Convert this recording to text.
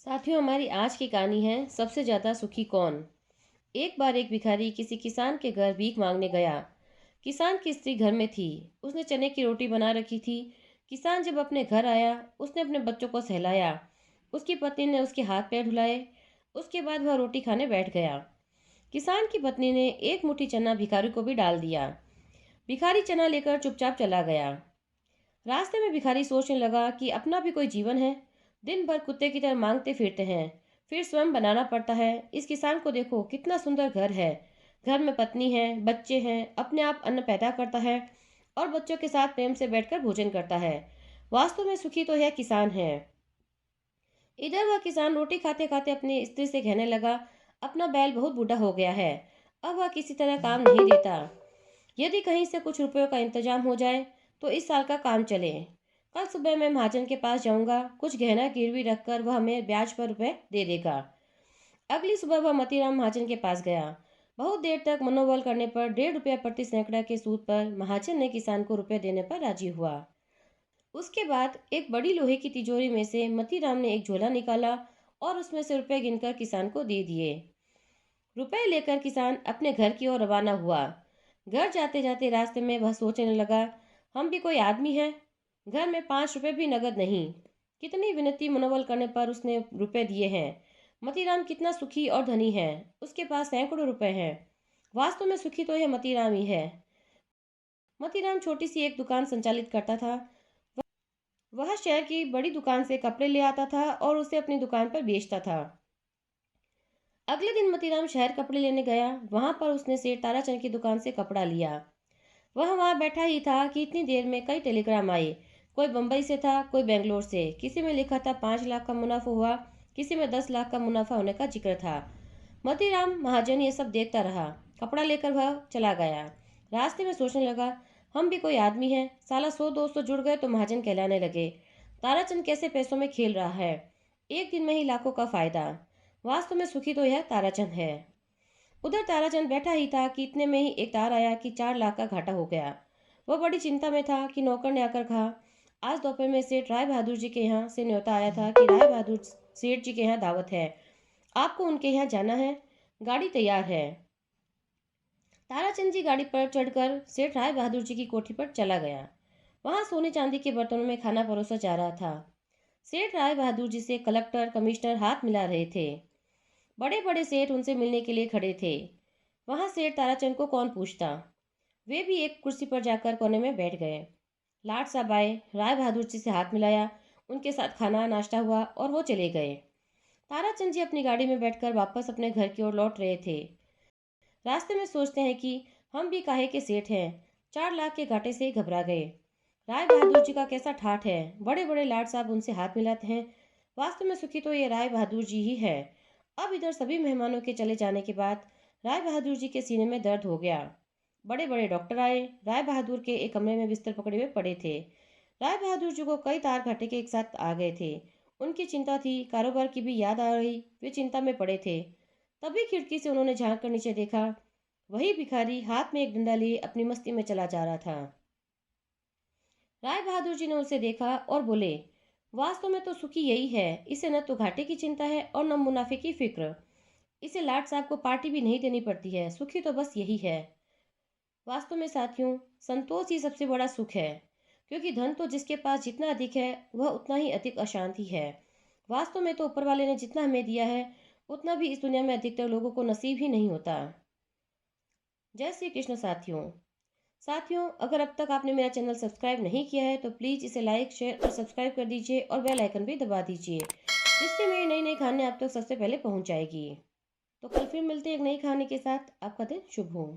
साथियों, हमारी आज की कहानी है सबसे ज्यादा सुखी कौन। एक बार एक भिखारी किसी किसान के घर भीख मांगने गया। किसान की स्त्री घर में थी। उसने चने की रोटी बना रखी थी। किसान जब अपने घर आया, उसने अपने बच्चों को सहलाया। उसकी पत्नी ने उसके हाथ पैर धुलाए। उसके बाद वह रोटी खाने बैठ गया। किसान की पत्नी ने एक मुट्ठी चना भिखारी को भी डाल दिया। भिखारी चना लेकर चुपचाप चला गया। रास्ते में भिखारी सोचने लगा कि अपना भी कोई जीवन है। दिन भर कुत्ते की तरह मांगते फिरते हैं, फिर स्वयं बनाना पड़ता है। इस किसान को देखो, कितना सुंदर घर है। घर में पत्नी है, बच्चे हैं, अपने आप अन्न पैदा करता है और बच्चों के साथ प्रेम से बैठकर भोजन करता है। वास्तव में सुखी तो यह किसान है। इधर वह किसान रोटी खाते खाते अपनी स्त्री से कहने लगा, अपना बैल बहुत बूढ़ा हो गया है, अब वह किसी तरह काम नहीं देता। यदि कहीं से कुछ रुपयों का इंतजाम हो जाए तो इस साल का काम चले। कल सुबह मैं महाजन के पास जाऊंगा, कुछ गहना गिरवी रखकर वह हमें ब्याज पर रुपए दे देगा। अगली सुबह वह मतीराम महाजन के पास गया। बहुत देर तक मनोबल करने पर 1.5 रुपया प्रति सैकड़ा के सूद पर महाजन ने किसान को रुपए देने पर राजी हुआ। उसके बाद एक बड़ी लोहे की तिजोरी में से मतीराम ने एक झोला निकाला और उसमें से रुपए गिनकर किसान को दे दिए। रुपए लेकर किसान अपने घर की ओर रवाना हुआ। घर जाते जाते रास्ते में वह सोचने लगा, हम भी कोई आदमी हैं, घर में 5 रुपए भी नगद नहीं। कितनी विनती मनोबल करने पर उसने रुपए दिए हैं। मतीराम कितना सुखी और धनी है, उसके पास सैकड़ों रुपए हैं। वास्तव में सुखी तो यह मतीराम ही है। मतीराम छोटी सी एक दुकान संचालित करता था। वह शहर की बड़ी दुकान से कपड़े ले आता था और उसे अपनी दुकान पर बेचता था। अगले दिन मतीराम शहर कपड़े लेने गया। वहां पर उसने सेठ ताराचंद की दुकान से कपड़ा लिया। वह वहां बैठा ही था कि इतनी देर में कई टेलीग्राम आए। कोई बंबई से था, कोई बेंगलोर से। किसी में लिखा था 5 लाख का मुनाफा हुआ, किसी में 10 लाख का मुनाफा होने का जिक्र था। मतीराम महाजन ये सब देखता रहा। कपड़ा लेकर वह चला गया। रास्ते में सोचने लगा, हम भी कोई आदमी हैं, साला 100-200 जुड़ गए तो महाजन कहलाने लगे। ताराचंद कैसे पैसों में खेल रहा है, एक दिन में ही लाखों का फायदा। वास्तव में सुखी तो यह ताराचंद है। उधर ताराचंद बैठा ही था कि इतने में ही एक तार आया कि 4 लाख का घाटा हो गया। वह बड़ी चिंता में था कि नौकर ने आकर कहा, आज दोपहर में सेठ राय बहादुर जी के यहाँ से न्योता आया था कि राय बहादुर सेठ जी के यहाँ दावत है, आपको उनके यहाँ जाना है, गाड़ी तैयार है। ताराचंद जी गाड़ी पर चढ़कर सेठ राय बहादुर जी की कोठी पर चला गया। वहां सोने चांदी के बर्तनों में खाना परोसा जा रहा था। सेठ राय बहादुर जी से कलेक्टर कमिश्नर हाथ मिला रहे थे। बड़े बड़े सेठ उनसे मिलने के लिए खड़े थे। वहां सेठ ताराचंद को कौन पूछता। वे भी एक कुर्सी पर जाकर कोने में बैठ गए। लाट साहब आए, राय बहादुर जी से हाथ मिलाया, उनके साथ खाना नाश्ता हुआ और वो चले गए। ताराचंद जी अपनी गाड़ी में बैठकर वापस अपने घर की ओर लौट रहे थे। रास्ते में सोचते हैं कि हम भी काहे के सेठ हैं, 4 लाख के घाटे से घबरा गए। राय बहादुर जी का कैसा ठाठ है, बड़े बड़े लाट साहब उनसे हाथ मिलाते हैं। वास्तव में सुखी तो ये राय बहादुर जी ही है। अब इधर सभी मेहमानों के चले जाने के बाद राय बहादुर जी के सीने में दर्द हो गया। बड़े बड़े डॉक्टर आए। राय बहादुर के एक कमरे में बिस्तर पकड़े हुए पड़े थे। राय बहादुर जी को कई तार घाटे के एक साथ आ गए थे। उनकी चिंता थी, कारोबार की भी याद आ रही। वे चिंता में पड़े थे। तभी खिड़की से उन्होंने झांक कर नीचे देखा। वही भिखारी हाथ में एक डंडा लिए अपनी मस्ती में चला जा रहा था। राय बहादुर जी ने उसे देखा और बोले, वास्तव में तो सुखी यही है, इसे न तो घाटे की चिंता है और न मुनाफे की फिक्र। इसे लाट साहब को पार्टी भी नहीं देनी पड़ती है, सुखी तो बस यही है। वास्तव में साथियों, संतोष ही सबसे बड़ा सुख है, क्योंकि धन तो जिसके पास जितना अधिक है वह उतना ही अधिक अशांति है। वास्तव में तो ऊपर वाले ने जितना हमें दिया है उतना भी इस दुनिया में अधिकतर लोगों को नसीब ही नहीं होता। जय श्री कृष्ण साथियों। साथियों, अगर अब तक आपने मेरा चैनल सब्सक्राइब नहीं किया है तो प्लीज़ इसे लाइक, शेयर और सब्सक्राइब कर दीजिए और बेल आइकन भी दबा दीजिए, जिससे मेरी नई नई कहानी आप तक सबसे पहले पहुंच जाएगी। तो कल फिर मिलते हैं एक नई कहानी के साथ। आपका दिन शुभ हो।